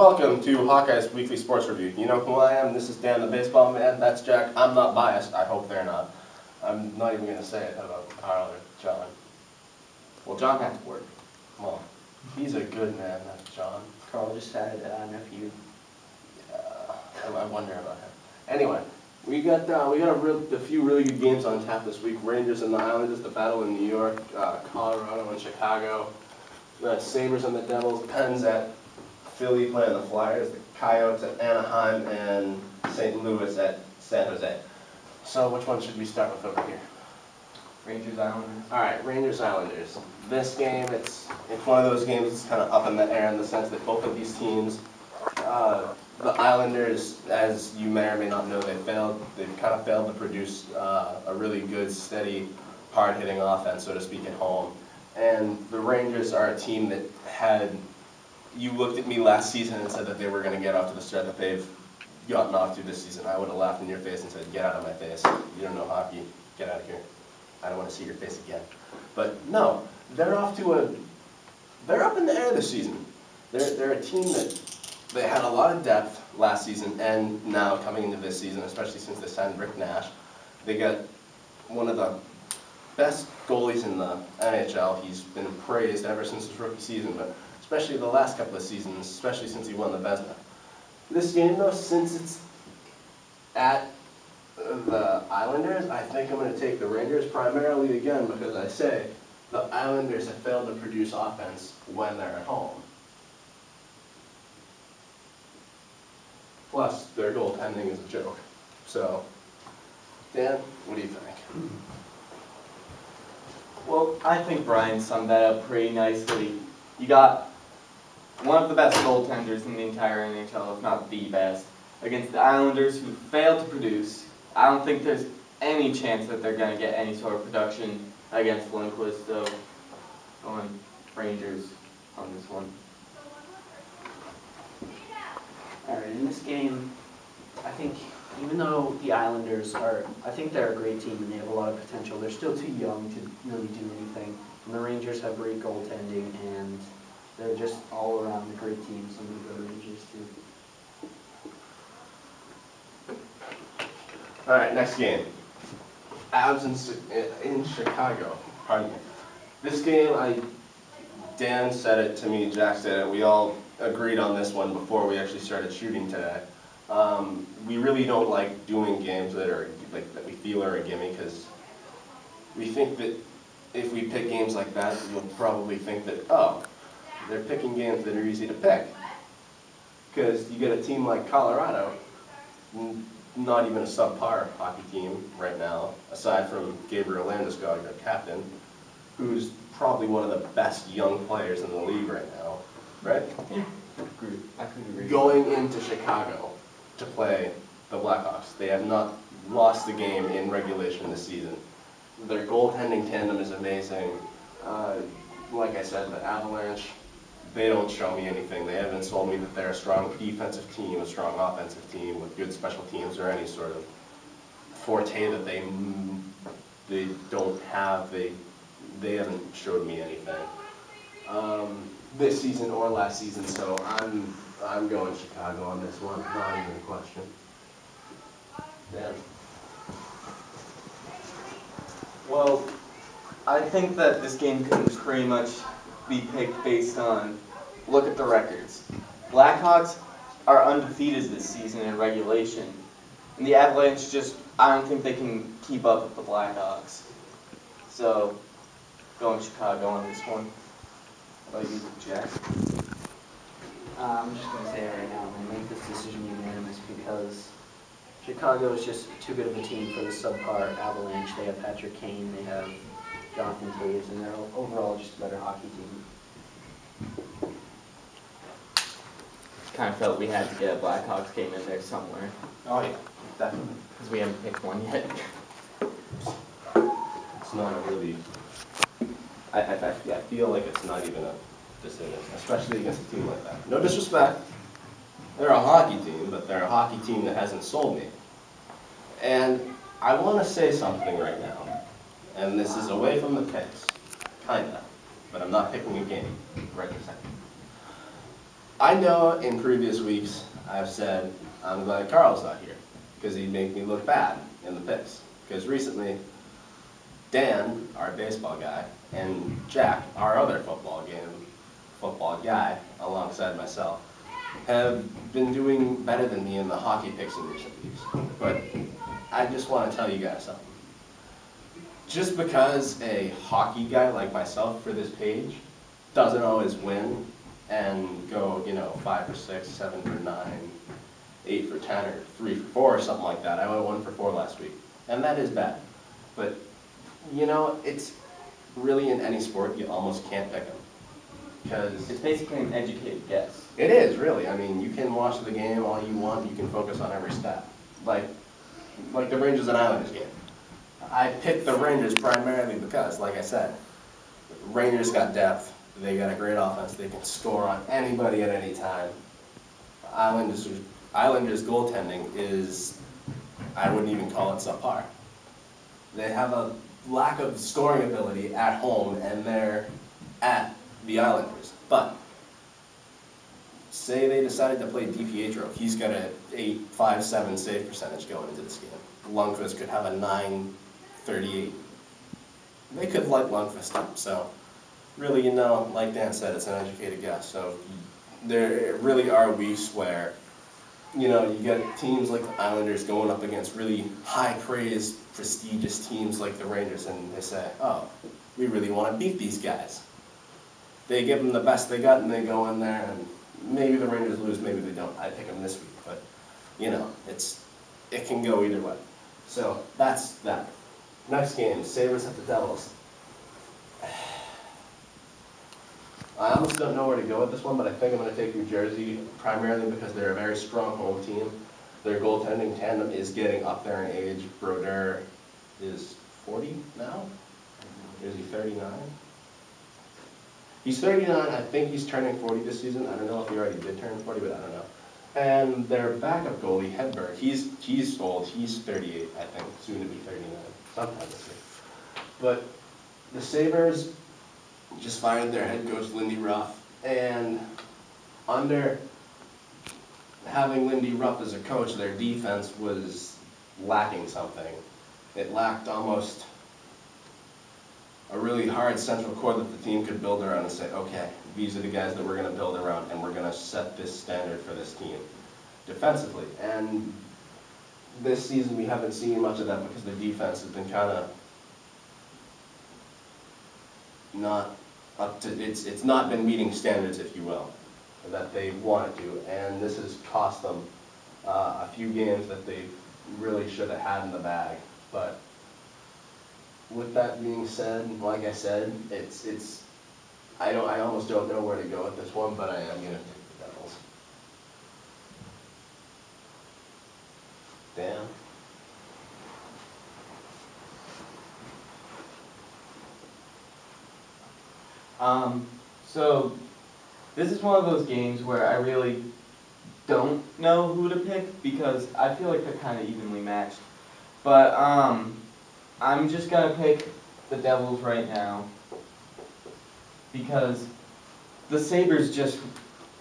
Welcome to Hawkeye's Weekly Sports Review. You know who I am? This is Dan the Baseball Man. That's Jack. I'm not biased. I hope they're not. I'm not even going to say it about Carl or John. Well, John had to work. Well, he's a good man, that's John. Carl just had a nephew. Yeah, I wonder about him. Anyway, we got a few really good games on tap this week. Rangers and the Islanders, the battle in New York, Colorado and Chicago, the Sabres and the Devils, Pens at Philly playing the Flyers, the Coyotes at Anaheim, and St. Louis at San Jose. So which one should we start with over here? Rangers, Islanders. All right, Rangers, Islanders. This game, it's one of those games that's kind of up in the air in the sense that both of these teams, the Islanders, as you may or may not know, they've kind of failed to produce a really good, steady, hard-hitting offense, so to speak, at home. And the Rangers are a team that you looked at me last season and said that they were going to get off to the start that they've gotten off to this season. I would have laughed in your face and said, get out of my face. You don't know hockey. Get out of here. I don't want to see your face again. But no, they're up in the air this season. They're a team that they had a lot of depth last season, and now coming into this season, especially since they signed Rick Nash, they got one of the best goalies in the NHL. He's been praised ever since his rookie season, but especially the last couple of seasons, especially since he won the Vezina. This game, though, since it's at the Islanders, I think I'm going to take the Rangers primarily again because I say the Islanders have failed to produce offense when they're at home. Plus, their goaltending is a joke. So, Dan, what do you think? Well, I think Brian summed that up pretty nicely. You got one of the best goaltenders in the entire NHL, if not the best, against the Islanders, who failed to produce. I don't think there's any chance that they're going to get any sort of production against Lundqvist, so going Rangers on this one. Alright, in this game, I think even though the Islanders I think they're a great team and they have a lot of potential, they're still too young to really do anything. And the Rangers have great goaltending and they're just all around a great team, so I'm going to go Rangers too. All right, next game. Avs in Chicago. Pardon me. This game, Dan said it to me, Jack said it. We all agreed on this one before we actually started shooting today. We really don't like doing games that we feel are a gimme because we think that if we pick games like that, you'll probably think that, oh, they're picking games that are easy to pick. Because you get a team like Colorado, not even a subpar hockey team right now, aside from Gabriel Landeskog, their captain, who's probably one of the best young players in the league right now, right? Yeah, I could agree. Going into Chicago to play the Blackhawks, they have not lost the game in regulation this season. Their goaltending tandem is amazing. Like I said, the Avalanche, they don't show me anything. They haven't told me that they're a strong defensive team, a strong offensive team with good special teams or any sort of forte that they don't have. They haven't showed me anything this season or last season. So I'm going Chicago on this one. Not even a question. Dan. Well, I think that this game can pretty much be picked based on, look at the records. Blackhawks are undefeated this season in regulation. And the Avalanche I don't think they can keep up with the Blackhawks. So, going Chicago on this one. How about you, Jack? I'm just going to say it right now, I'm going to make this decision unanimous because Chicago is just too good of a team for the subpar Avalanche. They have Patrick Kane, they have Jonathan Toews, and they're overall just a better hockey team. Kind of felt we had to get a Blackhawks game in there somewhere. Oh yeah, definitely. Because we haven't picked one yet. It's not a really. I feel like it's not even a decision, especially against a team like that. No disrespect. They're a hockey team, but they're a hockey team that hasn't sold me. And I want to say something right now, and this is away from the picks, kinda, but I'm not picking a game right in a second. I know in previous weeks I've said I'm glad Carl's not here because he'd make me look bad in the picks. Because recently, Dan, our baseball guy, and Jack, our other football guy, alongside myself, have been doing better than me in the hockey picks in recent weeks. But I just want to tell you guys something. Just because a hockey guy like myself for this page doesn't always win and go, 5 for 6, 7 for 9, 8 for 10, or 3 for 4, or something like that. I went 1 for 4 last week, and that is bad. But, it's really in any sport, you almost can't pick them. Because It's basically an educated guess. it is, really. I mean, you can watch the game all you want, you can focus on every stat. Like the Rangers and Islanders game. I picked the Rangers primarily because, like I said, Rangers got depth, they got a great offense, they can score on anybody at any time. Islanders goaltending is, I wouldn't even call it subpar. They have a lack of scoring ability at home, and they're at the Islanders. But say they decided to play DiPietro, he's got a 8.57 save percentage going into this game. Lundqvist could have a 9.38. They could light Lundqvist up. So really, like Dan said, it's an educated guess. So there really are weeks where, you get teams like the Islanders going up against really high-praised, prestigious teams like the Rangers, and they say, oh, we really want to beat these guys. They give them the best they got, and they go in there, and maybe the Rangers lose, maybe they don't. I pick them this week, but, it can go either way. So that's that. Next game, Sabres at the Devils. I almost don't know where to go with this one, but I think I'm going to take New Jersey, primarily because they're a very strong home team. Their goaltending tandem is getting up there in age. Brodeur is 40 now? Or is he 39? He's 39. I think he's turning 40 this season. I don't know if he already did turn 40, but I don't know. And their backup goalie, Hedberg, he's old. He's 38, I think, soon to be 39, sometime this year. But the Sabres just fired their head coach, Lindy Ruff, and under having Lindy Ruff as a coach, their defense was lacking something. It lacked almost a really hard central core that the team could build around and say, okay, these are the guys that we're going to build around, and we're going to set this standard for this team defensively. And this season we haven't seen much of that because the defense has been kind of not up to, it's not been meeting standards, if you will, that they wanted to, and this has cost them a few games that they really should have had in the bag. But with that being said, like I said, I almost don't know where to go with this one, but I am going to take the Devils. Dan? So this is one of those games where I really don't know who to pick because I feel like they're kind of evenly matched. But I'm just gonna pick the Devils right now because the Sabres just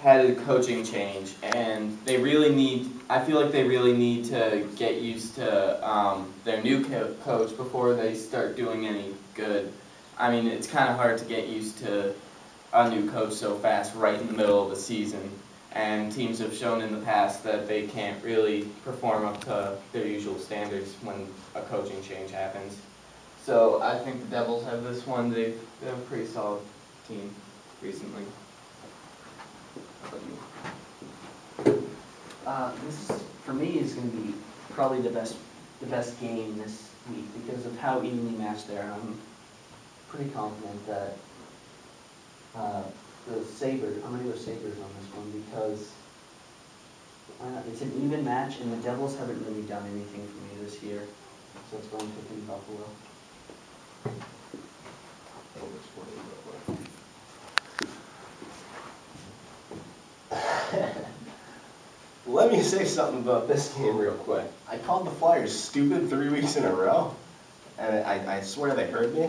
had a coaching change and they really need, I feel like they really need to get used to their new coach before they start doing any good. I mean, it's kind of hard to get used to a new coach so fast right in the middle of the season. And teams have shown in the past that they can't really perform up to their usual standards when a coaching change happens. So I think the Devils have this one. They're a pretty solid team recently. How about you? This is, for me, is going to be probably the best game this week because of how evenly matched they are. I'm pretty confident that the Sabres, I'm going to go Sabres on this one because it's an even match and the Devils haven't really done anything for me this year. So it's going to be Buffalo. Let me say something about this game real quick. I called the Flyers stupid 3 weeks in a row, and I swear they heard me.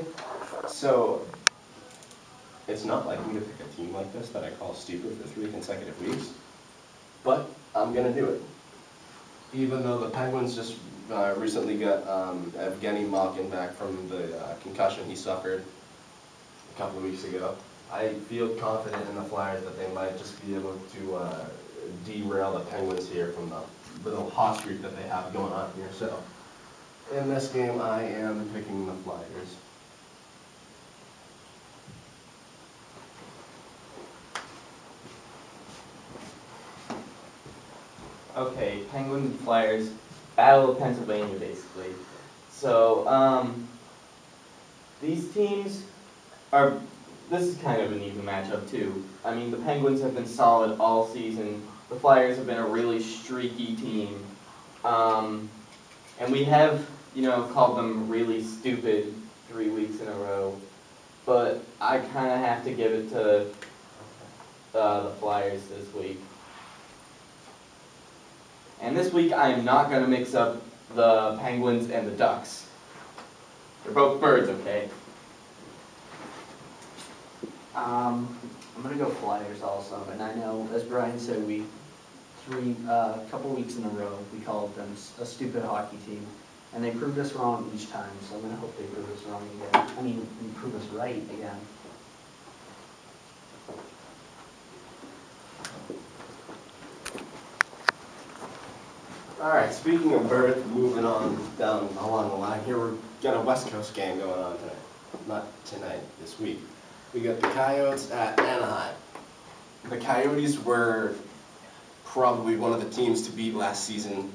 So It's not like me to pick a team like this that I call stupid for 3 consecutive weeks, but I'm gonna do it. Even though the Penguins just recently got Evgeny Malkin back from the concussion he suffered a couple of weeks ago, I feel confident in the Flyers that they might just be able to derail the Penguins here from the little hot streak that they have going on here. So, in this game, I am picking the Flyers. Okay, Penguins and Flyers, Battle of Pennsylvania, basically. So, these teams are, this is kind of an even matchup too. I mean, the Penguins have been solid all season. The Flyers have been a really streaky team. And we have, called them really stupid 3 weeks in a row. But I kind of have to give it to the Flyers this week. And this week I am not going to mix up the Penguins and the Ducks. They're both birds, okay? I'm gonna go Flyers also, and I know, as Brian said, a couple weeks in a row, we called them a stupid hockey team, and they proved us wrong each time, so I'm gonna hope they prove us wrong again. I mean, prove us right again. Alright, speaking of birds, moving on down along the line here, we've got a West Coast game going on tonight. Not tonight, this week. We got the Coyotes at Anaheim. The Coyotes were probably one of the teams to beat last season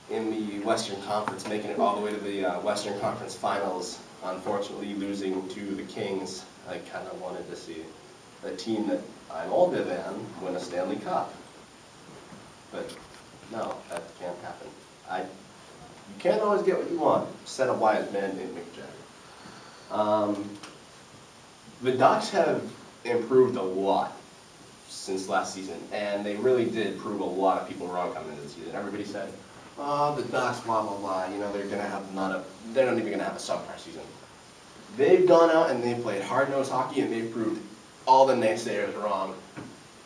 in the Western Conference, making it all the way to the Western Conference Finals, unfortunately losing to the Kings. I kind of wanted to see a team that I'm older than win a Stanley Cup. But no, that can't happen. You can't always get what you want, said a wise man named Mick Jagger. The Ducks have improved a lot since last season, and they really did prove a lot of people wrong coming into the season. Everybody said, oh, the Ducks, blah, blah, blah, they're not even gonna have a subpar season. They've gone out and they've played hard-nosed hockey, and they've proved all the naysayers wrong.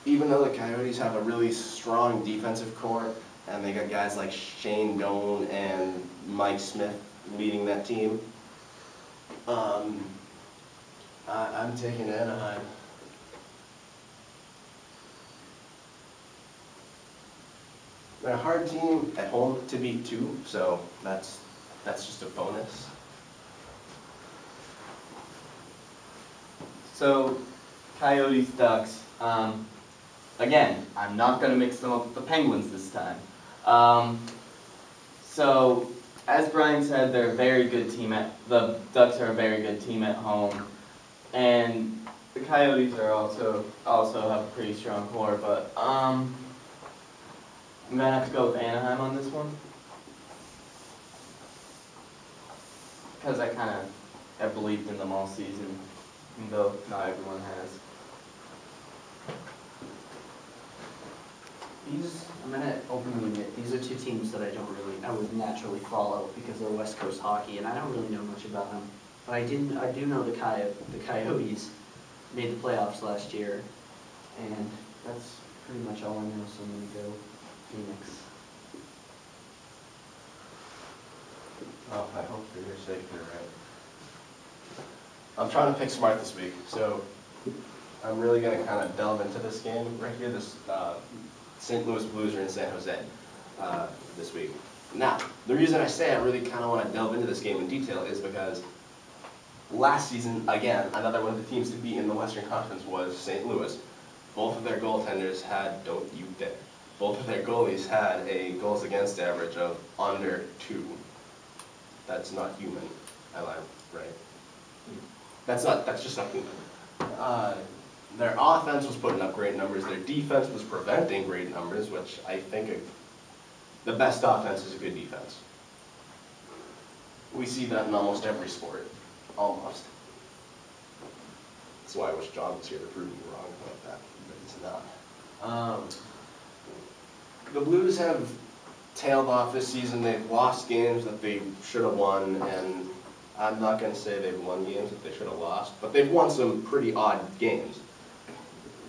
Even though the Coyotes have a really strong defensive core, and they got guys like Shane Doan and Mike Smith leading that team, I'm taking Anaheim. They're a hard team at home to beat too, so that's just a bonus. So, Coyotes, Ducks. Again, I'm not going to mix them up with the Penguins this time. So, as Brian said, they're a very good team the Ducks are a very good team at home, and the Coyotes are also have a pretty strong core. But I'm gonna have to go with Anaheim on this one because I kind of have believed in them all season, even though not everyone has. I'm gonna openly admit, these are two teams that I would naturally follow because they're West Coast hockey, and I don't really know much about them. But I do know the Coyotes made the playoffs last year, and that's pretty much all I know, so I'm gonna go Phoenix. Oh, I hope for your sake you're right. I'm trying to pick smart this week, so I'm really gonna kind of delve into this game right here, this St. Louis Blues are in San Jose this week. Now, the reason I say I really kind of want to delve into this game in detail is because last season, again, another one of the teams to beat in the Western Conference was St. Louis. Both of their goaltenders had, don't you dare, both of their goalies had a goals against average of under 2. That's not human. I lied, right? That's just not human. Their offense was putting up great numbers. Their defense was preventing great numbers, which I think the best offense is a good defense. We see that in almost every sport, almost. That's why I wish John was here to prove me wrong about that, but he's not. The Blues have tailed off this season. They've lost games that they should have won, and I'm not going to say they've won games that they should have lost, but they've won some pretty odd games.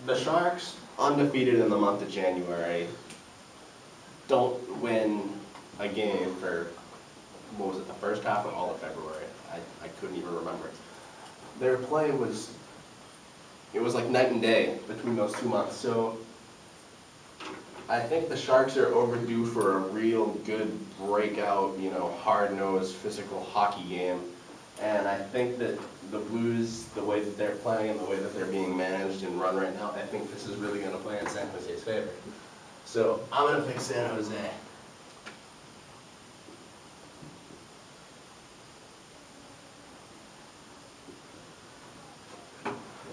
The Sharks, undefeated in the month of January, don't win a game for, what was it, the first half or all of February? I couldn't even remember. Their play was, it was like night and day between those 2 months. So I think the Sharks are overdue for a real good breakout, hard-nosed physical hockey game. And I think that the Blues, the way that they're playing and the way that they're being managed and run right now, I think this is really going to play in San Jose's favor. So I'm going to pick San Jose.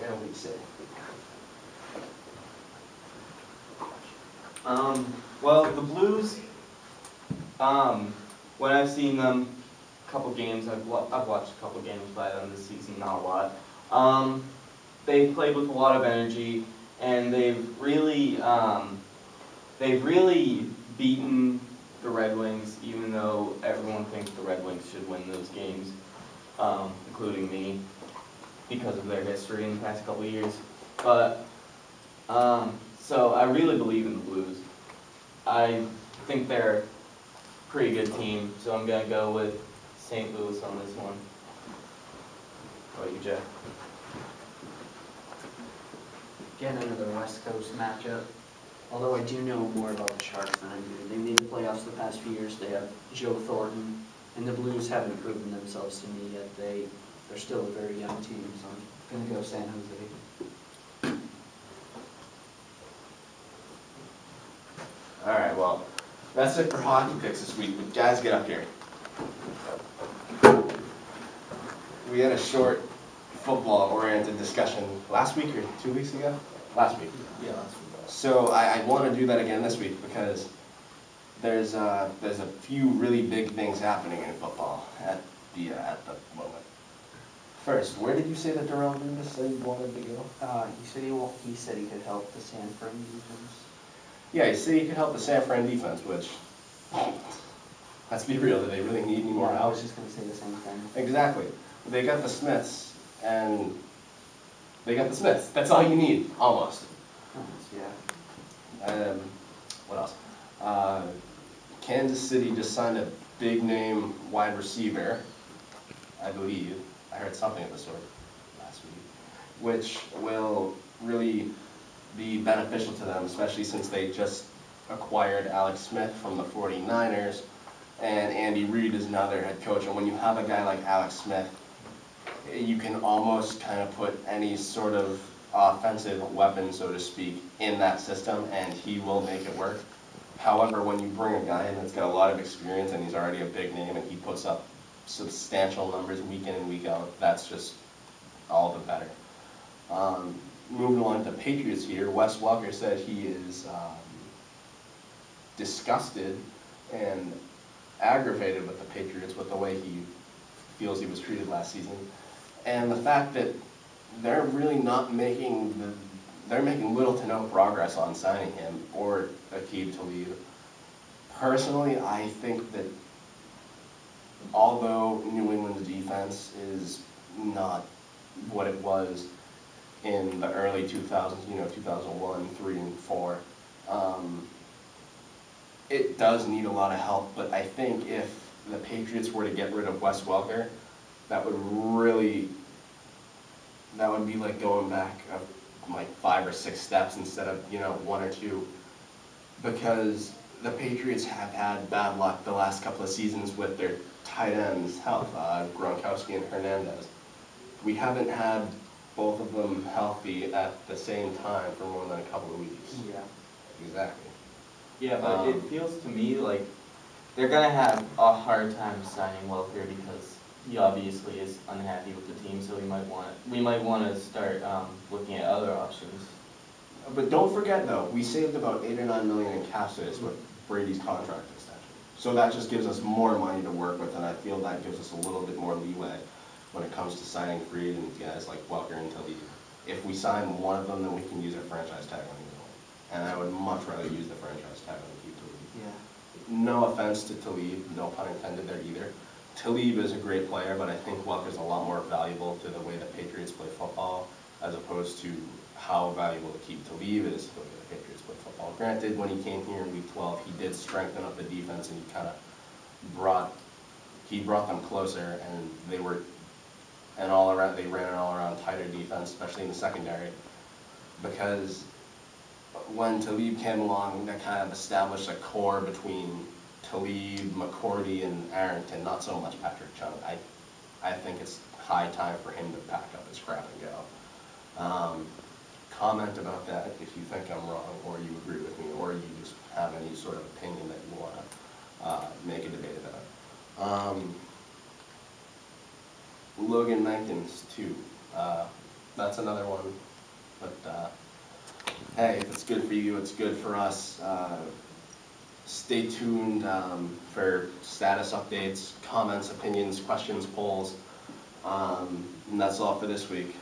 Yeah, we'd say. Well, the Blues, when I've seen them, a couple games, I've watched a couple games by them this season, not a lot. They've played with a lot of energy, and they've really beaten the Red Wings, even though everyone thinks the Red Wings should win those games, including me, because of their history in the past couple of years. But so I really believe in the Blues. I think they're a pretty good team, so I'm going to go with St. Louis on this one. What about you, Jeff? Again, another West Coast matchup. Although I do know more about the Sharks than I do. They made the playoffs the past few years. They have Joe Thornton, and the Blues haven't proven themselves to me yet. They're still a very young team, so I'm going to go San Jose. All right, well, that's it for hockey picks this week. But guys, get up here. We had a short football-oriented discussion last week or 2 weeks ago? Last week. Yeah, last week. So I want to do that again this week because there's a few really big things happening in football at the moment. First, where did you say that Darrell Loomis said he wanted to go? He said he could help the San Fran defense. Yeah, he said he could help the San Fran defense, which, let's be real, do they really need any more I help? was just going to say the same thing. Exactly. They got the Smiths, and they got the Smiths. That's all you need, almost. Yeah. What else? Kansas City just signed a big-name wide receiver, I believe. I heard something of the sort last week, which will really be beneficial to them, especially since they just acquired Alex Smith from the 49ers, and Andy Reid is now their head coach. And when you have a guy like Alex Smith, you can almost kind of put any sort of offensive weapon, so to speak, in that system, and he will make it work. However, when you bring a guy in that's got a lot of experience and he's already a big name and he puts up substantial numbers week in and week out, that's just all the better. Moving on to Patriots here, Wes Welker said he is disgusted and aggravated with the Patriots with the way he feels he was treated last season. And the fact that they're really not making they're making little to no progress on signing him or Aqib Talib. Personally, I think that although New England's defense is not what it was in the early 2000s, 2001, 3, and 4, it does need a lot of help. But I think if the Patriots were to get rid of Wes Welker, that would be like going back like 5 or 6 steps instead of 1 or 2, because the Patriots have had bad luck the last couple of seasons with their tight ends' health, Gronkowski and Hernandez. We haven't had both of them healthy at the same time for more than a couple of weeks. Yeah. Exactly. Yeah, but it feels to me like they're gonna have a hard time signing Welker because he obviously is unhappy with the team, so we might want to start looking at other options. But don't forget though, we saved about $8 or $9 million in cap space with Brady's contract extension. So that just gives us more money to work with, and I feel that gives us a little bit more leeway when it comes to signing free agent guys like Welker and Talib. If we sign one of them, then we can use our franchise tag on either one. And I would much rather use the franchise tag on Talib. Yeah. No offense to Talib, no pun intended there either. Talib is a great player, but I think Luck is a lot more valuable to the way the Patriots play football, as opposed to how valuable to keep Talib is to the way the Patriots play football. Granted, when he came here in Week 12, he did strengthen up the defense, and he kind of brought them closer, and they ran an all-around tighter defense, especially in the secondary, because when Talib came along, that kind of established a core between Talib, McCourty, and Arrington, not so much Patrick Chung. I think it's high time for him to pack up his crap and go. Comment about that if you think I'm wrong, or you agree with me, or you just have any sort of opinion that you want to make a debate about. Logan Mankins, too. That's another one. But hey, if it's good for you, it's good for us. Stay tuned for status updates, comments, opinions, questions, polls. And that's all for this week.